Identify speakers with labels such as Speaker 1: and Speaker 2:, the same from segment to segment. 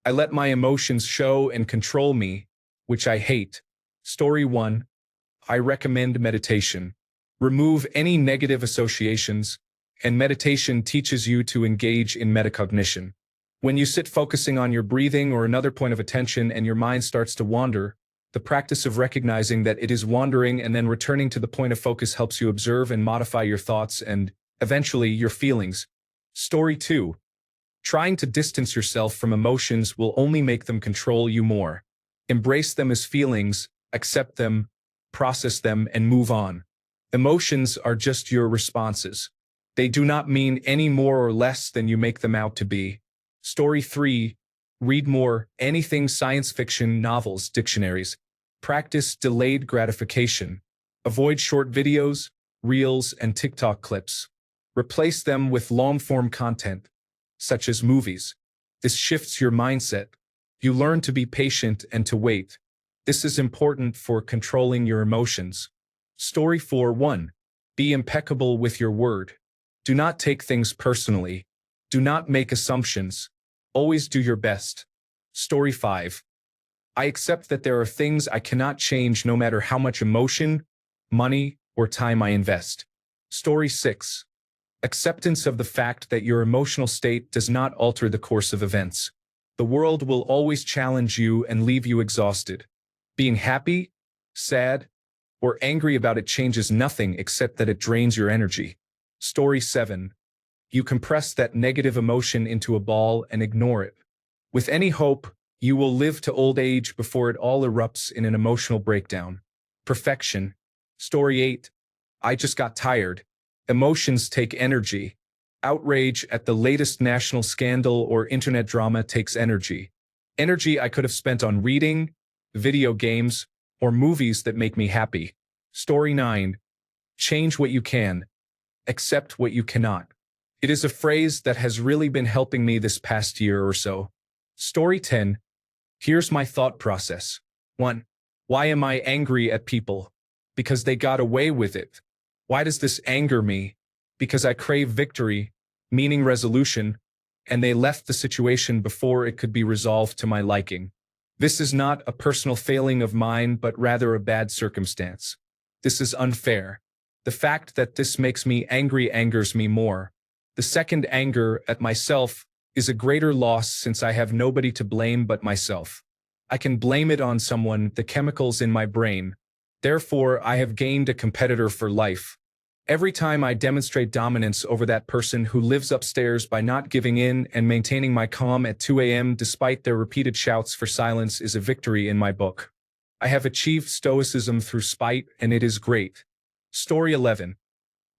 Speaker 1: I let my emotions show and control me, which I hate. Story 1. I recommend meditation. Remove any negative associations, and meditation teaches you to engage in metacognition. When you sit focusing on your breathing or another point of attention and your mind starts to wander, the practice of recognizing that it is wandering and then returning to the point of focus helps you observe and modify your thoughts and, eventually, your feelings. Story 2. Trying to distance yourself from emotions will only make them control you more. Embrace them as feelings, accept them, process them, and move on. Emotions are just your responses. They do not mean any more or less than you make them out to be. Story 3. Read more, anything science fiction, novels, dictionaries. Practice delayed gratification. Avoid short videos, reels, and TikTok clips. Replace them with long-form content, such as movies. This shifts your mindset. You learn to be patient and to wait. This is important for controlling your emotions. Story 4.1. Be impeccable with your word. Do not take things personally. Do not make assumptions. Always do your best. Story 5. I accept that there are things I cannot change no matter how much emotion, money, or time I invest. Story 6. Acceptance of the fact that your emotional state does not alter the course of events. The world will always challenge you and leave you exhausted. Being happy, sad, or angry about it changes nothing except that it drains your energy. Story 7. You compress that negative emotion into a ball and ignore it. With any hope, you will live to old age before it all erupts in an emotional breakdown. Perfection. Story 8. I just got tired. Emotions take energy. Outrage at the latest national scandal or internet drama takes energy. Energy I could have spent on reading, video games, or movies that make me happy. Story 9. Change what you can. Accept what you cannot. It is a phrase that has really been helping me this past year or so. Story 10. Here's my thought process. 1. Why am I angry at people? Because they got away with it. Why does this anger me? Because I crave victory, meaning resolution, and they left the situation before it could be resolved to my liking. This is not a personal failing of mine, but rather a bad circumstance. This is unfair. The fact that this makes me angry angers me more. The second anger at myself is a greater loss since I have nobody to blame but myself. I can blame it on someone, the chemicals in my brain. Therefore, I have gained a competitor for life. Every time I demonstrate dominance over that person who lives upstairs by not giving in and maintaining my calm at 2 a.m. despite their repeated shouts for silence is a victory in my book. I have achieved stoicism through spite, and it is great. Story 11.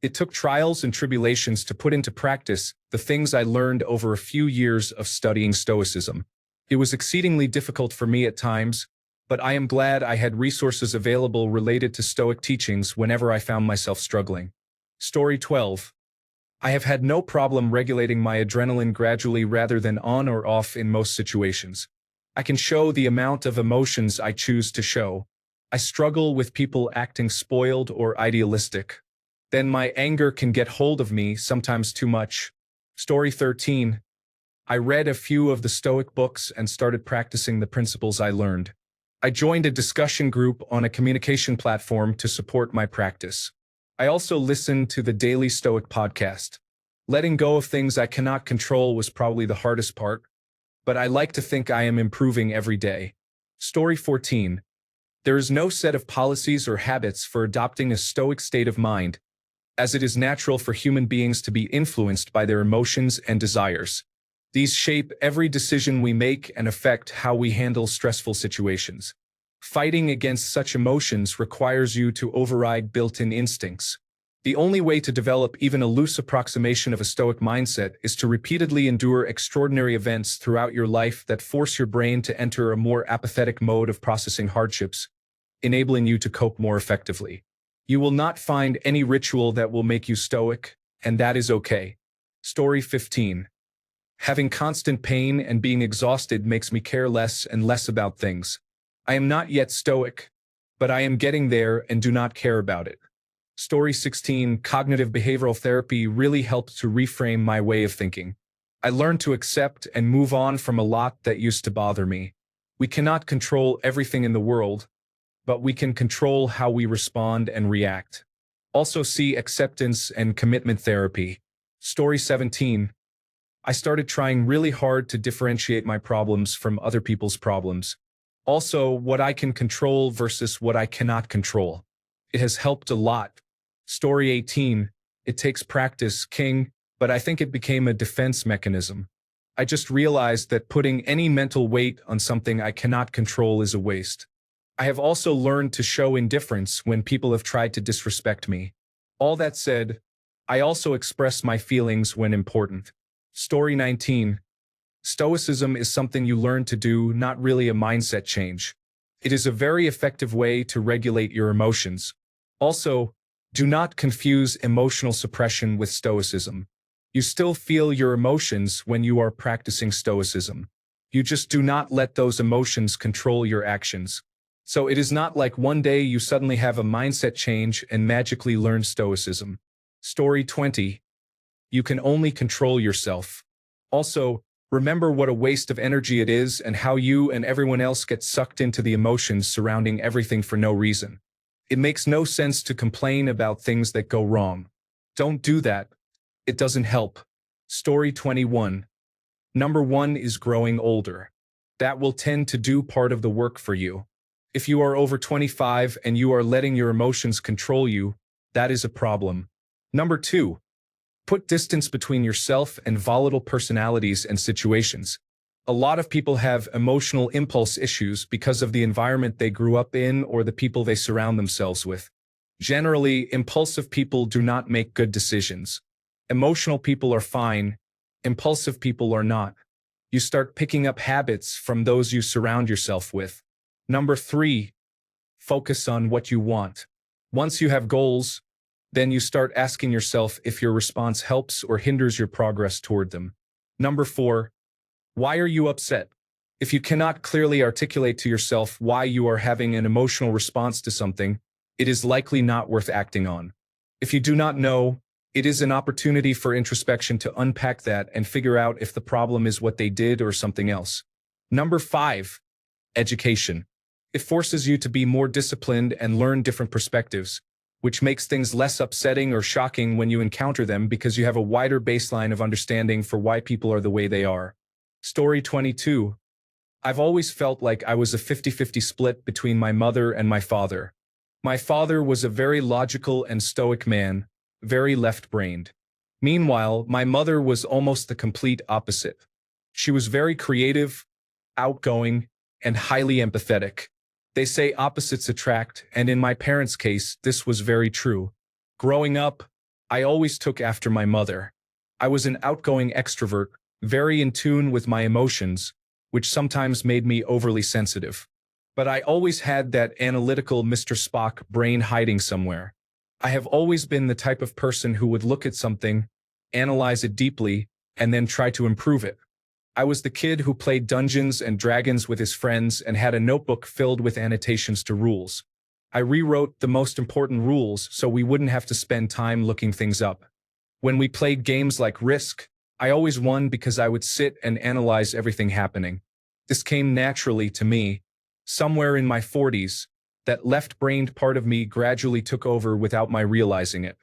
Speaker 1: It took trials and tribulations to put into practice the things I learned over a few years of studying stoicism. It was exceedingly difficult for me at times, but I am glad I had resources available related to Stoic teachings whenever I found myself struggling. Story 12. I have had no problem regulating my adrenaline gradually rather than on or off in most situations. I can show the amount of emotions I choose to show. I struggle with people acting spoiled or idealistic. Then my anger can get hold of me, sometimes too much. Story 13. I read a few of the Stoic books and started practicing the principles I learned. I joined a discussion group on a communication platform to support my practice. I also listened to the Daily Stoic podcast. Letting go of things I cannot control was probably the hardest part, but I like to think I am improving every day. Story 14. There is no set of policies or habits for adopting a Stoic state of mind, as it is natural for human beings to be influenced by their emotions and desires. These shape every decision we make and affect how we handle stressful situations. Fighting against such emotions requires you to override built-in instincts. The only way to develop even a loose approximation of a Stoic mindset is to repeatedly endure extraordinary events throughout your life that force your brain to enter a more apathetic mode of processing hardships, enabling you to cope more effectively. You will not find any ritual that will make you Stoic, and that is okay. Story 15. Having constant pain and being exhausted makes me care less and less about things. I am not yet Stoic, but I am getting there and do not care about it. Story 16. Cognitive behavioral therapy really helped to reframe my way of thinking. I learned to accept and move on from a lot that used to bother me. We cannot control everything in the world, but we can control how we respond and react. Also see acceptance and commitment therapy. Story 17. I started trying really hard to differentiate my problems from other people's problems. Also, what I can control versus what I cannot control. It has helped a lot. Story 18. It takes practice, King, but I think it became a defense mechanism. I just realized that putting any mental weight on something I cannot control is a waste. I have also learned to show indifference when people have tried to disrespect me. All that said, I also express my feelings when important. Story 19. Stoicism is something you learn to do, not really a mindset change. It is a very effective way to regulate your emotions. Also, do not confuse emotional suppression with stoicism. You still feel your emotions when you are practicing stoicism. You just do not let those emotions control your actions. So it is not like one day you suddenly have a mindset change and magically learn stoicism. Story 20. You can only control yourself. Also, remember what a waste of energy it is and how you and everyone else get sucked into the emotions surrounding everything for no reason. It makes no sense to complain about things that go wrong. Don't do that. It doesn't help. Story 21. Number 1 is growing older. That will tend to do part of the work for you. If you are over 25 and you are letting your emotions control you, that is a problem. Number 2. Put distance between yourself and volatile personalities and situations. A lot of people have emotional impulse issues because of the environment they grew up in or the people they surround themselves with. Generally, impulsive people do not make good decisions. Emotional people are fine. Impulsive people are not. You start picking up habits from those you surround yourself with. Number 3. Focus on what you want. Once you have goals, then you start asking yourself if your response helps or hinders your progress toward them. Number 4. Why are you upset? If you cannot clearly articulate to yourself why you are having an emotional response to something, it is likely not worth acting on. If you do not know, it is an opportunity for introspection to unpack that and figure out if the problem is what they did or something else. Number 5. Education. It forces you to be more disciplined and learn different perspectives, which makes things less upsetting or shocking when you encounter them because you have a wider baseline of understanding for why people are the way they are. Story 22. I've always felt like I was a 50-50 split between my mother and my father. My father was a very logical and stoic man, very left-brained. Meanwhile, my mother was almost the complete opposite. She was very creative, outgoing, and highly empathetic. They say opposites attract, and in my parents' case, this was very true. Growing up, I always took after my mother. I was an outgoing extrovert, very in tune with my emotions, which sometimes made me overly sensitive. But I always had that analytical Mr. Spock brain hiding somewhere. I have always been the type of person who would look at something, analyze it deeply, and then try to improve it. I was the kid who played Dungeons and Dragons with his friends and had a notebook filled with annotations to rules. I rewrote the most important rules so we wouldn't have to spend time looking things up. When we played games like Risk, I always won because I would sit and analyze everything happening. This came naturally to me. Somewhere in my 40s, that left-brained part of me gradually took over without my realizing it.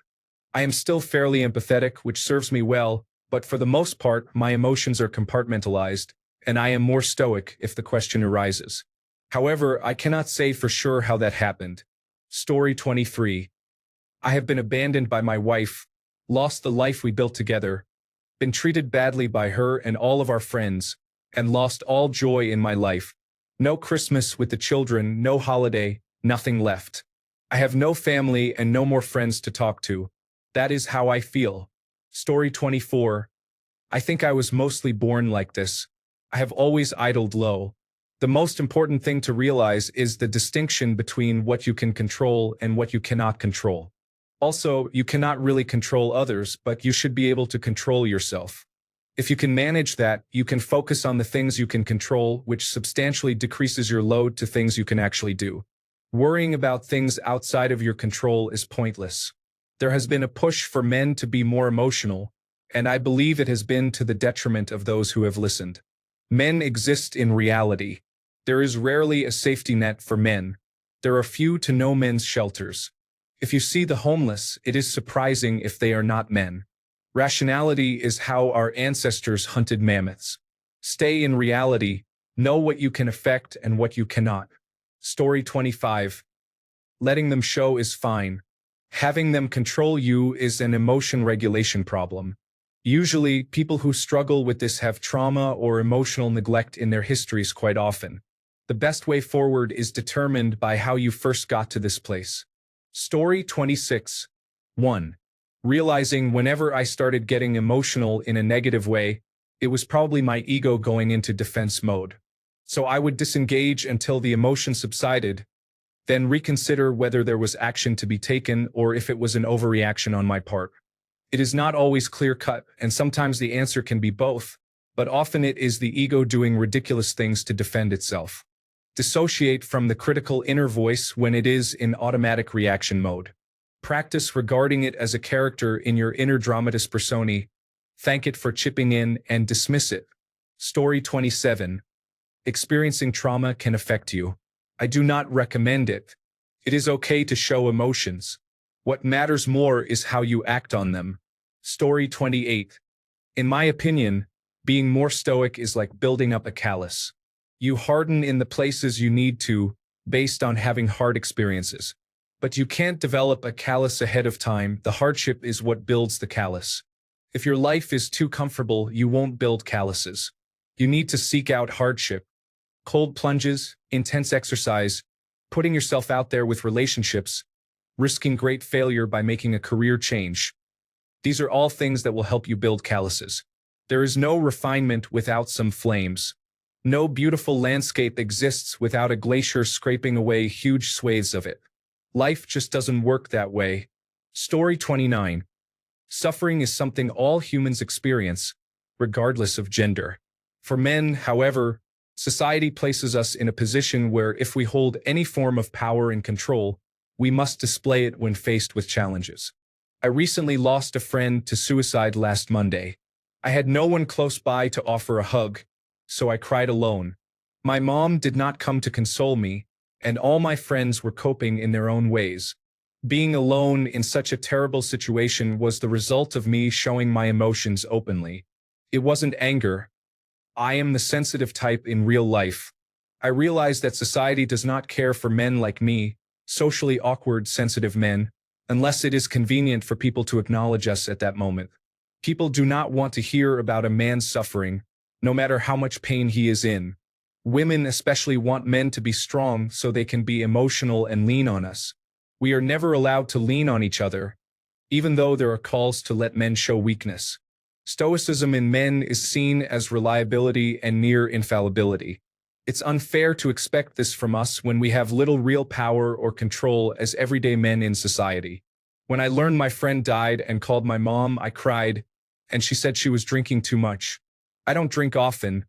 Speaker 1: I am still fairly empathetic, which serves me well, but for the most part, my emotions are compartmentalized, and I am more stoic if the question arises. However, I cannot say for sure how that happened. Story 23. I have been abandoned by my wife, lost the life we built together, been treated badly by her and all of our friends, and lost all joy in my life. No Christmas with the children, no holiday, nothing left. I have no family and no more friends to talk to. That is how I feel. Story 24. I think I was mostly born like this. I have always idled low. The most important thing to realize is the distinction between what you can control and what you cannot control. Also, you cannot really control others, but you should be able to control yourself. If you can manage that, you can focus on the things you can control, which substantially decreases your load to things you can actually do. Worrying about things outside of your control is pointless. There has been a push for men to be more emotional, and I believe it has been to the detriment of those who have listened. Men exist in reality. There is rarely a safety net for men. There are few to no men's shelters. If you see the homeless, it is surprising if they are not men. Rationality is how our ancestors hunted mammoths. Stay in reality, know what you can affect and what you cannot. Story 25. Letting them show is fine. Having them control you is an emotion regulation problem. Usually, people who struggle with this have trauma or emotional neglect in their histories quite often. The best way forward is determined by how you first got to this place. Story 26. 1. Realizing whenever I started getting emotional in a negative way, it was probably my ego going into defense mode. So I would disengage until the emotion subsided, then reconsider whether there was action to be taken or if it was an overreaction on my part. It is not always clear-cut, and sometimes the answer can be both, but often it is the ego doing ridiculous things to defend itself. Dissociate from the critical inner voice when it is in automatic reaction mode. Practice regarding it as a character in your inner dramatis personae. Thank it for chipping in and dismiss it. Story 27. Experiencing trauma can affect you. I do not recommend it. It is okay to show emotions. What matters more is how you act on them. Story 28. In my opinion, being more stoic is like building up a callus. You harden in the places you need to, based on having hard experiences. But you can't develop a callus ahead of time. The hardship is what builds the callus. If your life is too comfortable, you won't build calluses. You need to seek out hardship. Cold plunges, intense exercise, putting yourself out there with relationships, risking great failure by making a career change. These are all things that will help you build calluses. There is no refinement without some flames. No beautiful landscape exists without a glacier scraping away huge swathes of it. Life just doesn't work that way. Story 29. Suffering is something all humans experience, regardless of gender. For men, however, society places us in a position where if we hold any form of power and control, we must display it when faced with challenges. I recently lost a friend to suicide last Monday. I had no one close by to offer a hug, so I cried alone. My mom did not come to console me, and all my friends were coping in their own ways. Being alone in such a terrible situation was the result of me showing my emotions openly. It wasn't anger. I am the sensitive type in real life. I realized that society does not care for men like me, socially awkward, sensitive men, unless it is convenient for people to acknowledge us at that moment. People do not want to hear about a man's suffering, no matter how much pain he is in. Women especially want men to be strong so they can be emotional and lean on us. We are never allowed to lean on each other, even though there are calls to let men show weakness. Stoicism in men is seen as reliability and near infallibility. It's unfair to expect this from us when we have little real power or control as everyday men in society. When I learned my friend died and called my mom, I cried, and she said she was drinking too much. I don't drink often.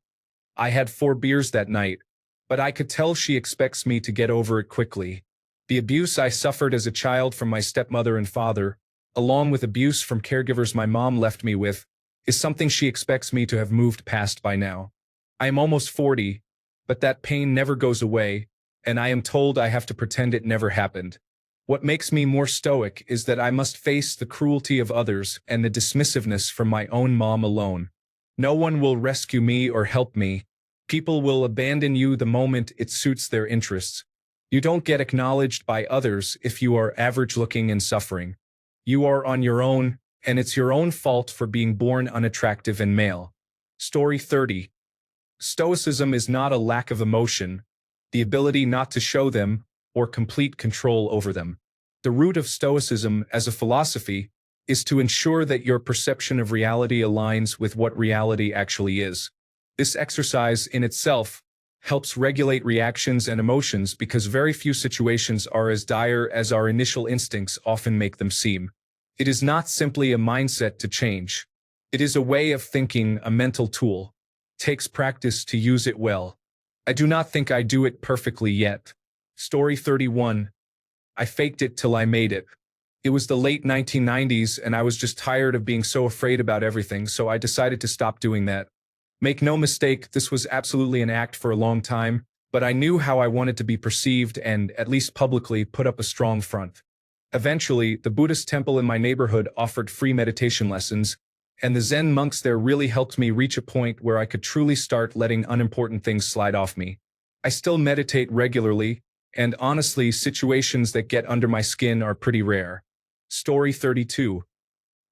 Speaker 1: I had 4 beers that night, but I could tell she expects me to get over it quickly. The abuse I suffered as a child from my stepmother and father, along with abuse from caregivers my mom left me with, is something she expects me to have moved past by now. I am almost 40, but that pain never goes away, and I am told I have to pretend it never happened. What makes me more stoic is that I must face the cruelty of others and the dismissiveness from my own mom alone. No one will rescue me or help me. People will abandon you the moment it suits their interests. You don't get acknowledged by others if you are average-looking and suffering. You are on your own, and it's your own fault for being born unattractive and male. Story 30. Stoicism is not a lack of emotion, the ability not to show them, or complete control over them. The root of Stoicism as a philosophy is to ensure that your perception of reality aligns with what reality actually is. This exercise in itself helps regulate reactions and emotions because very few situations are as dire as our initial instincts often make them seem. It is not simply a mindset to change. It is a way of thinking, a mental tool. It takes practice to use it well. I do not think I do it perfectly yet. Story 31. I faked it till I made it. It was the late 1990s, and I was just tired of being so afraid about everything, so I decided to stop doing that. Make no mistake, this was absolutely an act for a long time, but I knew how I wanted to be perceived and, at least publicly, put up a strong front. Eventually, the Buddhist temple in my neighborhood offered free meditation lessons, and the Zen monks there really helped me reach a point where I could truly start letting unimportant things slide off me. I still meditate regularly, and honestly, situations that get under my skin are pretty rare. Story 32.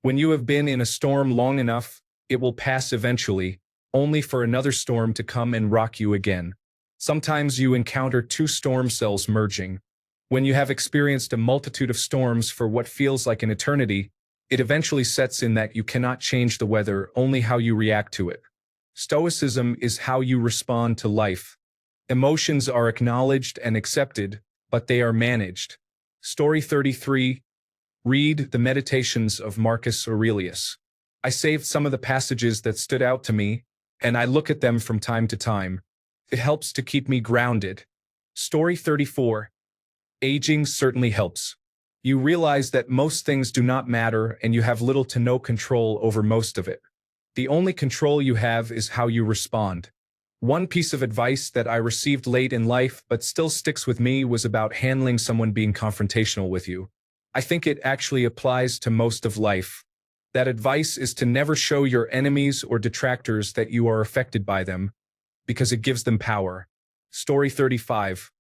Speaker 1: When you have been in a storm long enough, it will pass eventually, only for another storm to come and rock you again. Sometimes you encounter two storm cells merging. When you have experienced a multitude of storms for what feels like an eternity, it eventually sets in that you cannot change the weather, only how you react to it. Stoicism is how you respond to life. Emotions are acknowledged and accepted, but they are managed. Story 33. Read the Meditations of Marcus Aurelius. I saved some of the passages that stood out to me, and I look at them from time to time. It helps to keep me grounded. Story 34. Aging certainly helps. You realize that most things do not matter and you have little to no control over most of it. The only control you have is how you respond. One piece of advice that I received late in life but still sticks with me was about handling someone being confrontational with you. I think it actually applies to most of life. That advice is to never show your enemies or detractors that you are affected by them, because it gives them power. Story 35.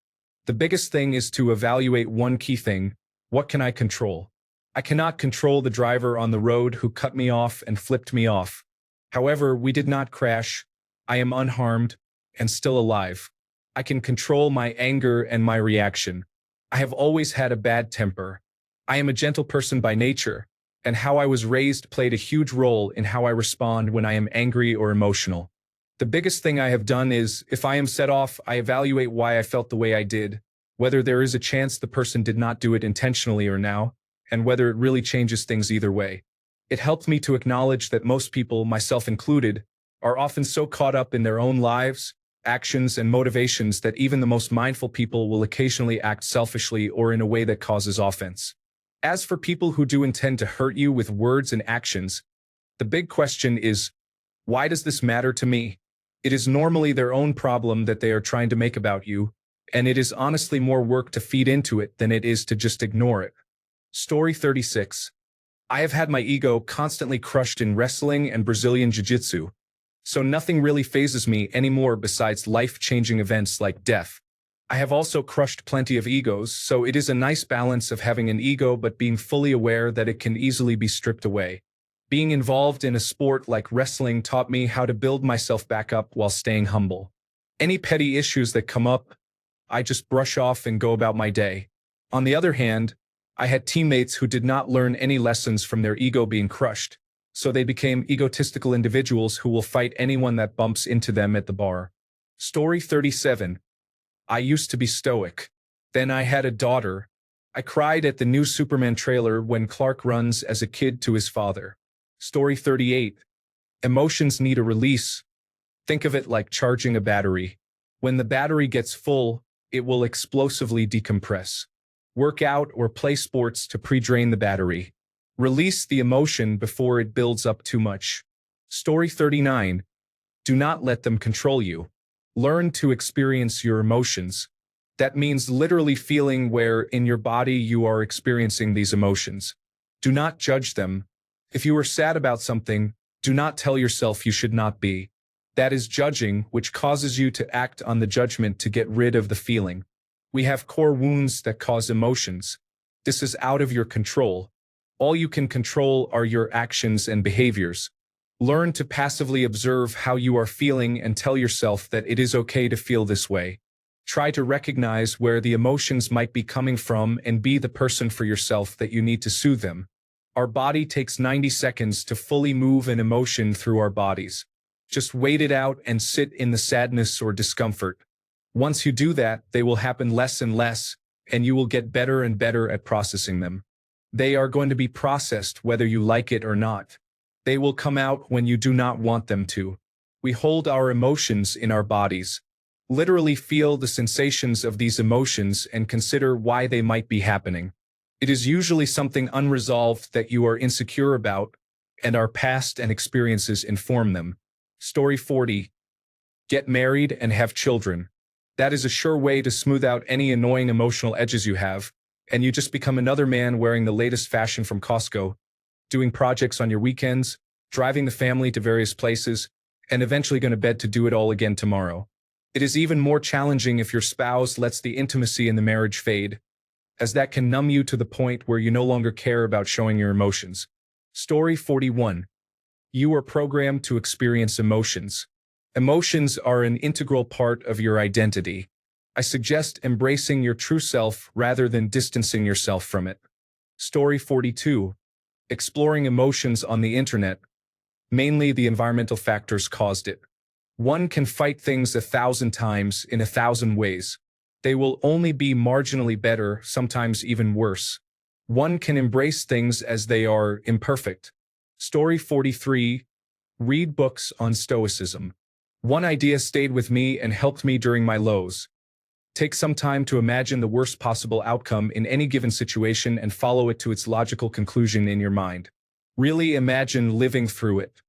Speaker 1: The biggest thing is to evaluate one key thing. What can I control? I cannot control the driver on the road who cut me off and flipped me off. However, we did not crash. I am unharmed and still alive. I can control my anger and my reaction. I have always had a bad temper. I am a gentle person by nature, and how I was raised played a huge role in how I respond when I am angry or emotional. The biggest thing I have done is, if I am set off, I evaluate why I felt the way I did, whether there is a chance the person did not do it intentionally or now, and whether it really changes things either way. It helped me to acknowledge that most people, myself included, are often so caught up in their own lives, actions, and motivations that even the most mindful people will occasionally act selfishly or in a way that causes offense. As for people who do intend to hurt you with words and actions, the big question is, why does this matter to me? It is normally their own problem that they are trying to make about you, and it is honestly more work to feed into it than it is to just ignore it. Story 36. I have had my ego constantly crushed in wrestling and Brazilian Jiu-Jitsu, so nothing really phases me anymore besides life-changing events like death. I have also crushed plenty of egos, so it is a nice balance of having an ego but being fully aware that it can easily be stripped away. Being involved in a sport like wrestling taught me how to build myself back up while staying humble. Any petty issues that come up, I just brush off and go about my day. On the other hand, I had teammates who did not learn any lessons from their ego being crushed, so they became egotistical individuals who will fight anyone that bumps into them at the bar. Story 37. I used to be stoic. Then I had a daughter. I cried at the new Superman trailer when Clark runs as a kid to his father. Story 38. Emotions need a release. Think of it like charging a battery. When the battery gets full, it will explosively decompress. Work out or play sports to pre-drain the battery. Release the emotion before it builds up too much. Story 39. Do not let them control you. Learn to experience your emotions. That means literally feeling where in your body you are experiencing these emotions. Do not judge them. If you are sad about something, do not tell yourself you should not be. That is judging, which causes you to act on the judgment to get rid of the feeling. We have core wounds that cause emotions. This is out of your control. All you can control are your actions and behaviors. Learn to passively observe how you are feeling and tell yourself that it is okay to feel this way. Try to recognize where the emotions might be coming from and be the person for yourself that you need to soothe them. Our body takes 90 seconds to fully move an emotion through our bodies. Just wait it out and sit in the sadness or discomfort. Once you do that, they will happen less and less, and you will get better and better at processing them. They are going to be processed whether you like it or not. They will come out when you do not want them to. We hold our emotions in our bodies. Literally feel the sensations of these emotions and consider why they might be happening. It is usually something unresolved that you are insecure about, and our past and experiences inform them. Story 40. Get married and have children. That is a sure way to smooth out any annoying emotional edges you have, and you just become another man wearing the latest fashion from Costco, doing projects on your weekends, driving the family to various places, and eventually going to bed to do it all again tomorrow. It is even more challenging if your spouse lets the intimacy in the marriage fade, as that can numb you to the point where you no longer care about showing your emotions. Story 41. You are programmed to experience emotions. Emotions are an integral part of your identity. I suggest embracing your true self rather than distancing yourself from it. Story 42. Exploring emotions on the internet. Mainly the environmental factors caused it. One can fight things 1,000 times in 1,000 ways. They will only be marginally better, sometimes even worse. One can embrace things as they are, imperfect. Story 43. Read books on stoicism. One idea stayed with me and helped me during my lows. Take some time to imagine the worst possible outcome in any given situation and follow it to its logical conclusion in your mind. Really imagine living through it.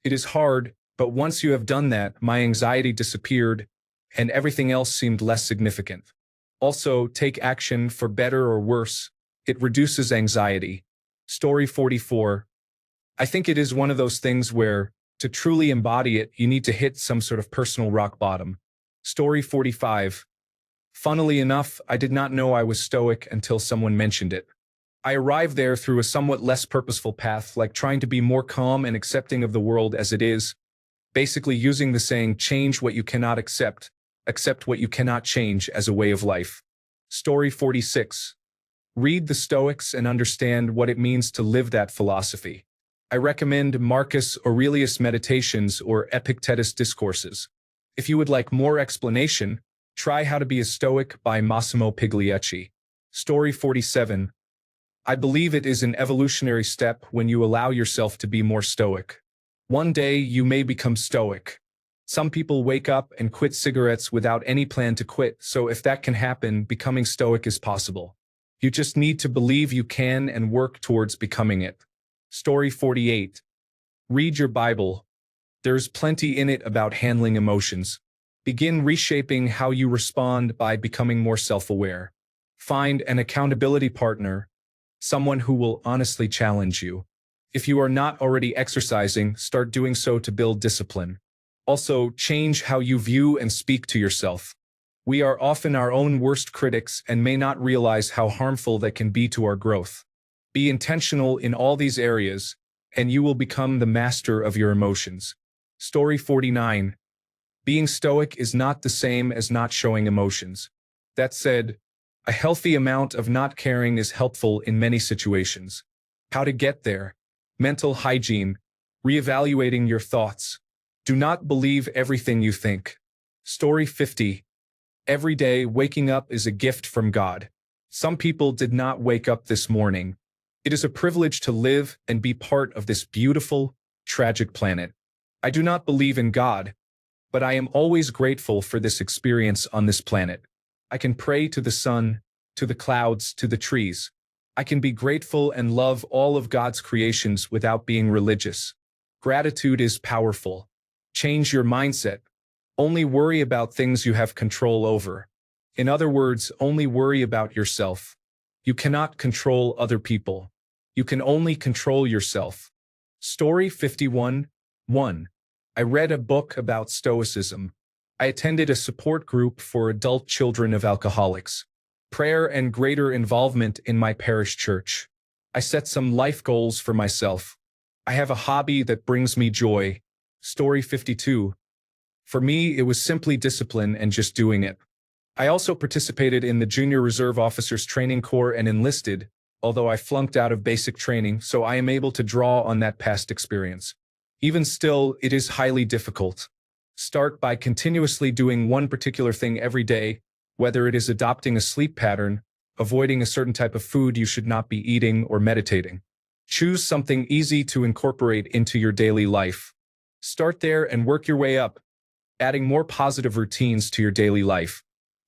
Speaker 1: It is hard, but once you have done that, my anxiety disappeared, and everything else seemed less significant. Also, take action for better or worse. It reduces anxiety. Story 44. I think it is one of those things where, to truly embody it, you need to hit some sort of personal rock bottom. Story 45. Funnily enough, I did not know I was stoic until someone mentioned it. I arrived there through a somewhat less purposeful path, like trying to be more calm and accepting of the world as it is, basically using the saying, change what you cannot accept what you cannot change as a way of life. Story 46. Read the Stoics and understand what it means to live that philosophy. I recommend Marcus Aurelius Meditations or Epictetus Discourses. If you would like more explanation, try How to Be a Stoic by Massimo Pigliecci. Story 47. I believe it is an evolutionary step when you allow yourself to be more stoic. One day you may become stoic. Some people wake up and quit cigarettes without any plan to quit, so if that can happen, becoming stoic is possible. You just need to believe you can and work towards becoming it. Story 48. Read your Bible. There's plenty in it about handling emotions. Begin reshaping how you respond by becoming more self-aware. Find an accountability partner, someone who will honestly challenge you. If you are not already exercising, start doing so to build discipline. Also, change how you view and speak to yourself. We are often our own worst critics and may not realize how harmful that can be to our growth. Be intentional in all these areas, and you will become the master of your emotions. Story 49. Being stoic is not the same as not showing emotions. That said, a healthy amount of not caring is helpful in many situations. How to get there? Mental hygiene. Reevaluating your thoughts. Do not believe everything you think. Story 50. Every day, waking up is a gift from God. Some people did not wake up this morning. It is a privilege to live and be part of this beautiful, tragic planet. I do not believe in God, but I am always grateful for this experience on this planet. I can pray to the sun, to the clouds, to the trees. I can be grateful and love all of God's creations without being religious. Gratitude is powerful. Change your mindset. Only worry about things you have control over. In other words, only worry about yourself. You cannot control other people. You can only control yourself. Story 51. 1. I read a book about Stoicism. I attended a support group for adult children of alcoholics. Prayer and greater involvement in my parish church. I set some life goals for myself. I have a hobby that brings me joy. Story 52. For me, it was simply discipline and just doing it. I also participated in the Junior Reserve Officers Training Corps and enlisted, although I flunked out of basic training, so I am able to draw on that past experience. Even still, it is highly difficult. Start by continuously doing one particular thing every day, whether it is adopting a sleep pattern, avoiding a certain type of food you should not be eating, or meditating. Choose something easy to incorporate into your daily life. Start there and work your way up, adding more positive routines to your daily life.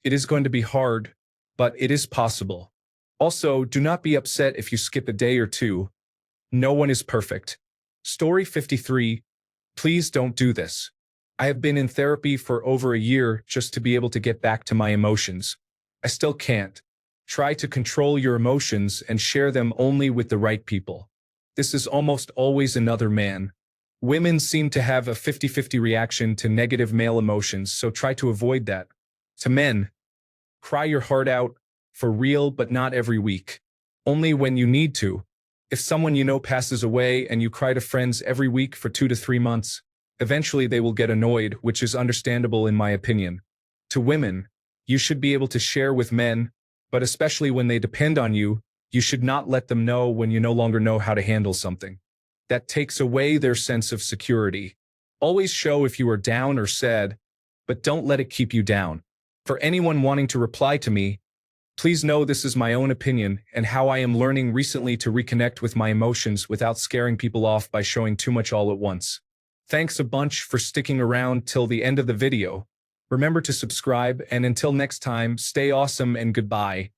Speaker 1: It is going to be hard, but it is possible. Also, do not be upset if you skip a day or two. No one is perfect. Story 53. Please don't do this. I have been in therapy for over a year just to be able to get back to my emotions. I still can't. Try to control your emotions and share them only with the right people. This is almost always another man. Women seem to have a 50-50 reaction to negative male emotions, so try to avoid that. To men, cry your heart out, for real, but not every week. Only when you need to. If someone you know passes away and you cry to friends every week for 2 to 3 months, eventually they will get annoyed, which is understandable in my opinion. To women, you should be able to share with men, but especially when they depend on you, you should not let them know when you no longer know how to handle something. That takes away their sense of security. Always show if you are down or sad, but don't let it keep you down. For anyone wanting to reply to me, please know this is my own opinion and how I am learning recently to reconnect with my emotions without scaring people off by showing too much all at once. Thanks a bunch for sticking around till the end of the video. Remember to subscribe, and until next time, stay awesome and goodbye.